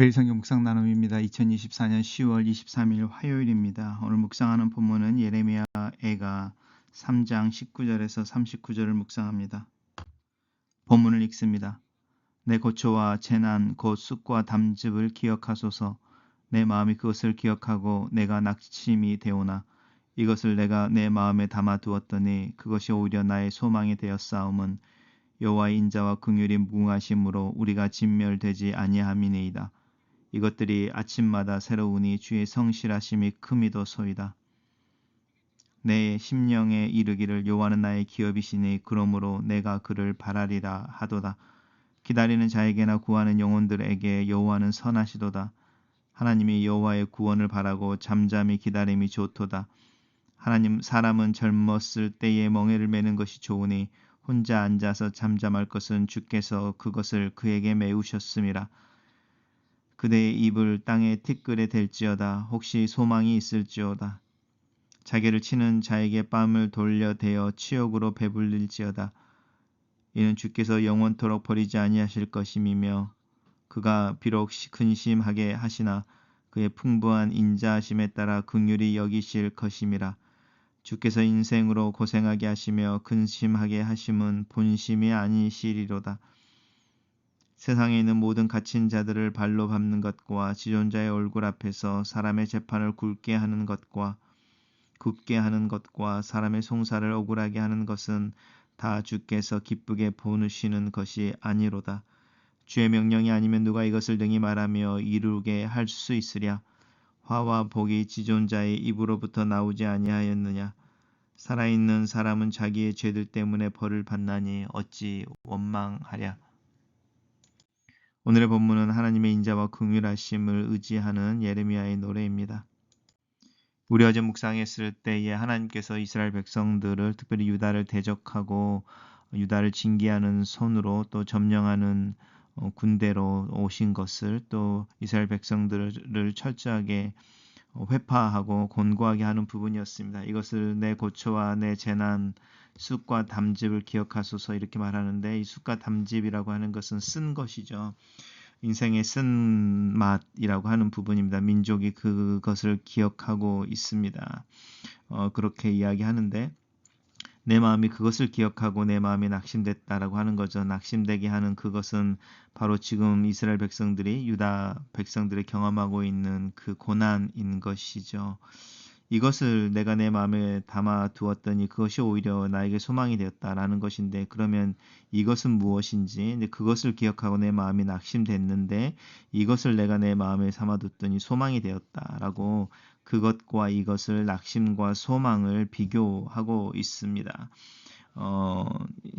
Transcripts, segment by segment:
매일 성경 묵상 나눔입니다. 2024년 10월 23일 화요일입니다. 오늘 묵상하는 본문은 예레미야가 3장 19절에서 39절을 묵상합니다. 본문을 읽습니다. 내 고초와 재난 곧 쑥과 담즙을 기억하소서. 내 마음이 그것을 기억하고 내가 낙심이 되오나 이것을 내가 내 마음에 담아두었더니 그것이 오히려 나의 소망이 되었사옴은 여호와의 인자와 긍휼이 무궁하심으로 우리가 진멸되지 아니함이니이다. 이것들이 아침마다 새로우니 주의 성실하심이 크미도소이다. 내 심령에 이르기를 여호와는 나의 기업이시니 그러므로 내가 그를 바라리라 하도다. 기다리는 자에게나 구하는 영혼들에게 여호와는 선하시도다. 하나님이 여호와의 구원을 바라고 잠잠히 기다림이 좋도다. 하나님 사람은 젊었을 때에 멍에를 매는 것이 좋으니 혼자 앉아서 잠잠할 것은 주께서 그것을 그에게 메우셨음이라. 그대의 입을 땅에 티끌에 댈지어다. 혹시 소망이 있을지어다. 자기를 치는 자에게 뺨을 돌려대어 치욕으로 배불릴지어다. 이는 주께서 영원토록 버리지 아니하실 것임이며 그가 비록 근심하게 하시나 그의 풍부한 인자하심에 따라 긍휼히 여기실 것임이라. 주께서 인생으로 고생하게 하시며 근심하게 하심은 본심이 아니시리로다. 세상에 있는 모든 갇힌 자들을 발로 밟는 것과 지존자의 얼굴 앞에서 사람의 재판을 굽게 하는 것과 사람의 송사를 억울하게 하는 것은 다 주께서 기쁘게 보시는 것이 아니로다. 주의 명령이 아니면 누가 이것을 능히 말하며 이루게 할 수 있으랴. 화와 복이 지존자의 입으로부터 나오지 아니하였느냐. 살아있는 사람은 자기의 죄들 때문에 벌을 받나니 어찌 원망하랴. 오늘의 본문은 하나님의 인자와 긍휼하심을 의지하는 예레미야의 노래입니다. 우리 어제 묵상했을 때에 하나님께서 이스라엘 백성들을 특별히 유다를 대적하고 유다를 징계하는 손으로 또 점령하는 군대로 오신 것을 또 이스라엘 백성들을 철저하게 회파하고 곤고하게 하는 부분이었습니다. 이것을 내 고초와 내 재난 쑥과 담즙을 기억하소서 이렇게 말하는데 이 쑥과 담즙이라고 하는 것은 쓴 것이죠. 인생의 쓴맛이라고 하는 부분입니다. 민족이 그것을 기억하고 있습니다. 그렇게 이야기하는데 내 마음이 그것을 기억하고 내 마음이 낙심됐다라고 하는 거죠. 낙심되게 하는 그것은 바로 지금 이스라엘 백성들이 유다 백성들이 경험하고 있는 그 고난인 것이죠. 이것을 내가 내 마음에 담아 두었더니 그것이 오히려 나에게 소망이 되었다라는 것인데 그러면 이것은 무엇인지 그것을 기억하고 내 마음이 낙심됐는데 이것을 내가 내 마음에 삼아뒀더니 소망이 되었다라고 그것과 이것을 낙심과 소망을 비교하고 있습니다.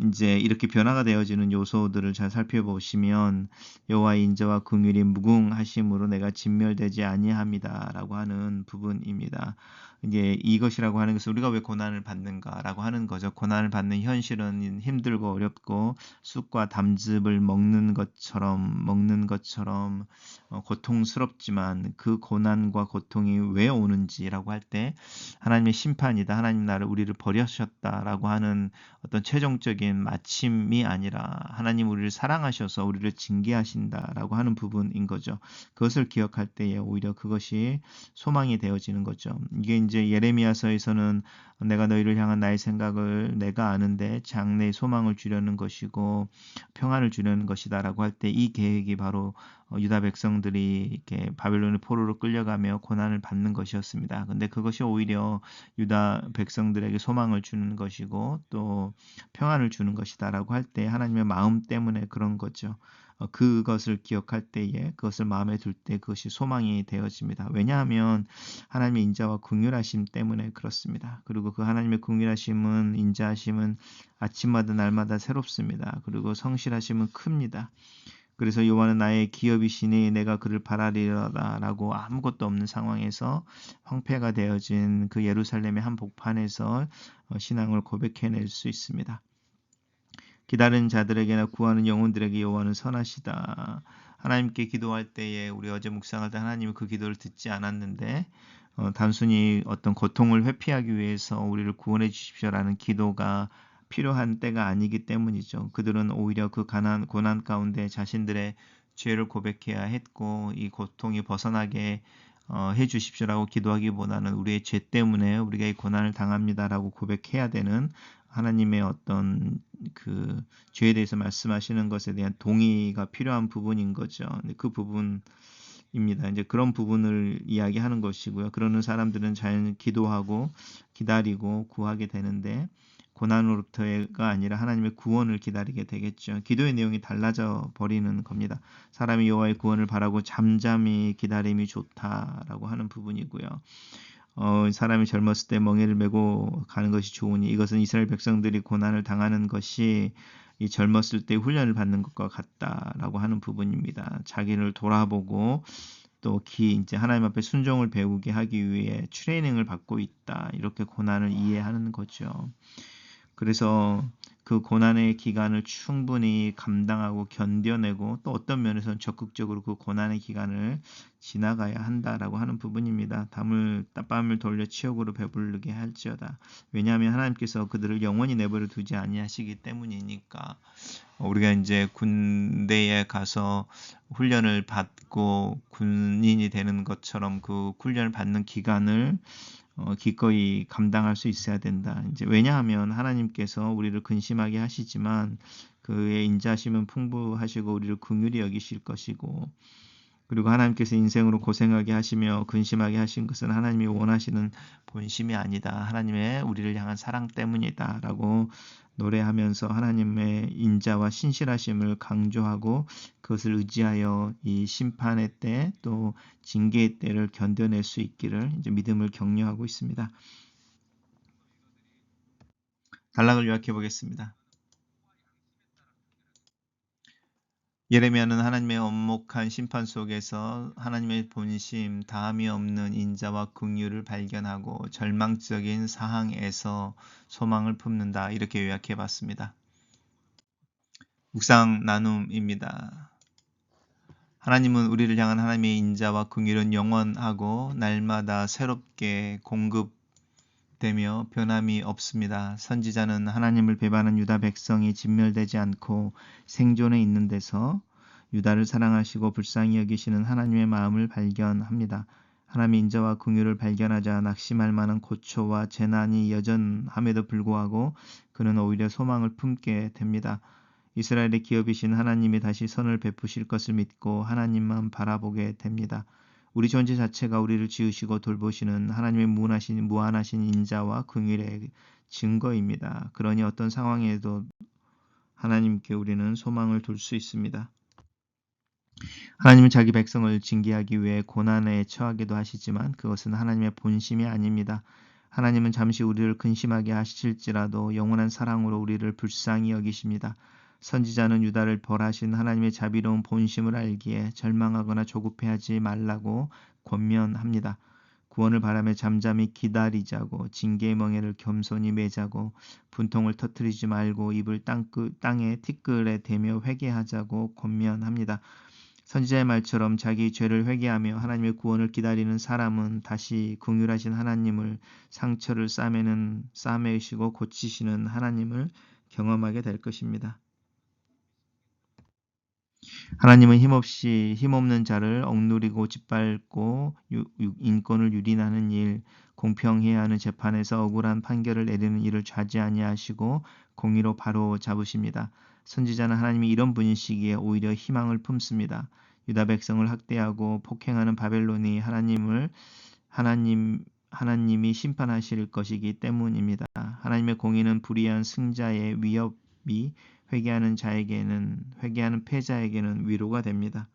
이제 이렇게 변화가 되어지는 요소들을 잘 살펴보시면 여호와의 인자와 긍휼이 무궁하심으로 내가 진멸되지 아니함이다라고 하는 부분입니다. 이제 이것이라고 하는 것은 우리가 왜 고난을 받는가라고 하는 거죠. 고난을 받는 현실은 힘들고 어렵고 쑥과 담즙을 먹는 것처럼 고통스럽지만 그 고난과 고통이 왜 오는지라고 할 때 하나님의 심판이다. 하나님 우리를 버리셨다라고 하는 어떤 최종적인 마침이 아니라 하나님 우리를 사랑하셔서 우리를 징계하신다라고 하는 부분인 거죠. 그것을 기억할 때에 오히려 그것이 소망이 되어지는 거죠. 이게 이제 예레미야서에서는 내가 너희를 향한 나의 생각을 내가 아는데 장래의 소망을 주려는 것이고 평안을 주려는 것이다라고 할 때 이 계획이 바로 유다 백성들이 이렇게 바벨론의 포로로 끌려가며 고난을 받는 것이었습니다. 근데 그것이 오히려 유다 백성들에게 소망을 주는 것이고 또 평안을 주는 것이다라고 할 때 하나님의 마음 때문에 그런 거죠. 그것을 기억할 때에 그것을 마음에 둘 때 그것이 소망이 되어집니다. 왜냐하면 하나님의 인자와 긍휼하심 때문에 그렇습니다. 그리고 그 하나님의 긍휼하심은 인자하심은 아침마다 날마다 새롭습니다. 그리고 성실하심은 큽니다. 그래서 여호와는 나의 기업이시니 내가 그를 바라리라라고 아무것도 없는 상황에서 황폐가 되어진 그 예루살렘의 한 복판에서 신앙을 고백해낼 수 있습니다. 기다리는 자들에게나 구하는 영혼들에게 여호와는 선하시다. 하나님께 기도할 때에 우리 어제 묵상할 때 하나님은 그 기도를 듣지 않았는데 단순히 어떤 고통을 회피하기 위해서 우리를 구원해 주십시오라는 기도가 필요한 때가 아니기 때문이죠. 그들은 오히려 그 고난 가운데 자신들의 죄를 고백해야 했고 이 고통이 벗어나게 해 주십시오라고 기도하기보다는 우리의 죄 때문에 우리가 이 고난을 당합니다라고 고백해야 되는 하나님의 어떤 그 죄에 대해서 말씀하시는 것에 대한 동의가 필요한 부분인 거죠. 근데 그 부분입니다. 이제 그런 부분을 이야기하는 것이고요. 그러는 사람들은 자연히 기도하고 기다리고 구하게 되는데 고난으로부터가 아니라 하나님의 구원을 기다리게 되겠죠. 기도의 내용이 달라져 버리는 겁니다. 사람이 여호와의 구원을 바라고 잠잠히 기다림이 좋다라고 하는 부분이고요. 사람이 젊었을 때 멍에를 메고 가는 것이 좋으니 이것은 이스라엘 백성들이 고난을 당하는 것이 이 젊었을 때 훈련을 받는 것과 같다라고 하는 부분입니다. 자기를 돌아보고 또 이제 하나님 앞에 순종을 배우게 하기 위해 트레이닝을 받고 있다. 이렇게 고난을 이해하는 거죠. 그래서 그 고난의 기간을 충분히 감당하고 견뎌내고 또 어떤 면에서는 적극적으로 그 고난의 기간을 지나가야 한다라고 하는 부분입니다. 땀을 돌려 치욕으로 배부르게 할지어다. 왜냐하면 하나님께서 그들을 영원히 내버려 두지 아니하시기 때문이니까. 우리가 이제 군대에 가서 훈련을 받고 군인이 되는 것처럼 그 훈련을 받는 기간을 기꺼이 감당할 수 있어야 된다. 이제 왜냐하면 하나님께서 우리를 근심하게 하시지만 그의 인자심은 풍부하시고 우리를 긍휼히 여기실 것이고 그리고 하나님께서 인생으로 고생하게 하시며 근심하게 하신 것은 하나님이 원하시는 본심이 아니다. 하나님의 우리를 향한 사랑 때문이다. 라고 노래하면서 하나님의 인자와 신실하심을 강조하고 그것을 의지하여 이 심판의 때 또 징계의 때를 견뎌낼 수 있기를 이제 믿음을 격려하고 있습니다. 단락을 요약해 보겠습니다. 예레미야는 하나님의 엄목한 심판 속에서 하나님의 본심, 다함이 없는 인자와 긍휼을 발견하고 절망적인 상황에서 소망을 품는다. 이렇게 요약해 봤습니다. 묵상 나눔입니다. 하나님은 우리를 향한 하나님의 인자와 긍휼은 영원하고 날마다 새롭게 공급되며 변함이 없습니다. 선지자는 하나님을 배반한 유다 백성이 진멸되지 않고 생존해 있는 데서 유다를 사랑하시고 불쌍히 여기시는 하나님의 마음을 발견합니다. 하나님의 인자와 긍휼을 발견하자 낙심할 만한 고초와 재난이 여전함에도 불구하고 그는 오히려 소망을 품게 됩니다. 이스라엘의 기업이신 하나님이 다시 선을 베푸실 것을 믿고 하나님만 바라보게 됩니다. 우리 존재 자체가 우리를 지으시고 돌보시는 하나님의 무한하신 인자와 긍휼의 증거입니다. 그러니 어떤 상황에도 하나님께 우리는 소망을 둘 수 있습니다. 하나님은 자기 백성을 징계하기 위해 고난에 처하기도 하시지만 그것은 하나님의 본심이 아닙니다. 하나님은 잠시 우리를 근심하게 하실지라도 영원한 사랑으로 우리를 불쌍히 여기십니다. 선지자는 유다를 벌하신 하나님의 자비로운 본심을 알기에 절망하거나 조급해하지 말라고 권면합니다. 구원을 바라며 잠잠히 기다리자고 징계의 멍에를 겸손히 매자고 분통을 터뜨리지 말고 입을 땅에 티끌에 대며 회개하자고 권면합니다. 선지자의 말처럼 자기 죄를 회개하며 하나님의 구원을 기다리는 사람은 다시 긍휼하신 하나님을 상처를 싸매시고 고치시는 하나님을 경험하게 될 것입니다. 하나님은 힘없는 자를 억누르고 짓밟고 인권을 유린하는 일, 공평해야 하는 재판에서 억울한 판결을 내리는 일을 좌지 아니하시고 공의로 바로 잡으십니다. 선지자는 하나님이 이런 분이시기에 오히려 희망을 품습니다. 유다 백성을 학대하고 폭행하는 바벨론이 하나님이 심판하실 것이기 때문입니다. 하나님의 공의는 불의한 승자의 위협이 회개하는 패자에게는 위로가 됩니다.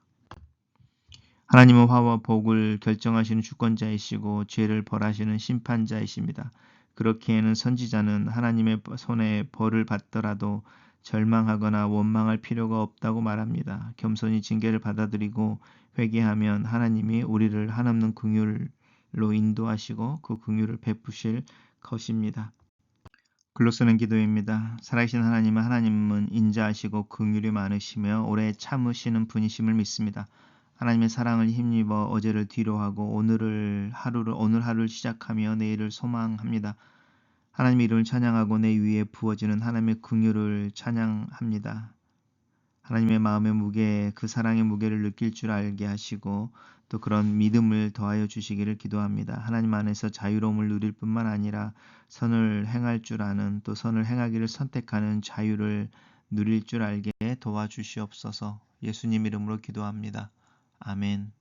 하나님은 화와 복을 결정하시는 주권자이시고 죄를 벌하시는 심판자이십니다. 그렇기에는 선지자는 하나님의 손에 벌을 받더라도 절망하거나 원망할 필요가 없다고 말합니다. 겸손히 징계를 받아들이고 회개하면 하나님이 우리를 한없는 긍휼로 인도하시고 그 긍휼을 베푸실 것입니다. 글로 쓰는 기도입니다. 살아계신 하나님은 인자하시고 긍휼이 많으시며 오래 참으시는 분이심을 믿습니다. 하나님의 사랑을 힘입어 어제를 뒤로하고 오늘 하루를 시작하며 내일을 소망합니다. 하나님의 이름을 찬양하고 내 위에 부어지는 하나님의 긍휼을 찬양합니다. 하나님의 마음의 무게, 그 사랑의 무게를 느낄 줄 알게 하시고 또 그런 믿음을 더하여 주시기를 기도합니다. 하나님 안에서 자유로움을 누릴 뿐만 아니라 선을 행할 줄 아는, 또 선을 행하기를 선택하는 자유를 누릴 줄 알게 도와주시옵소서. 예수님 이름으로 기도합니다. 아멘.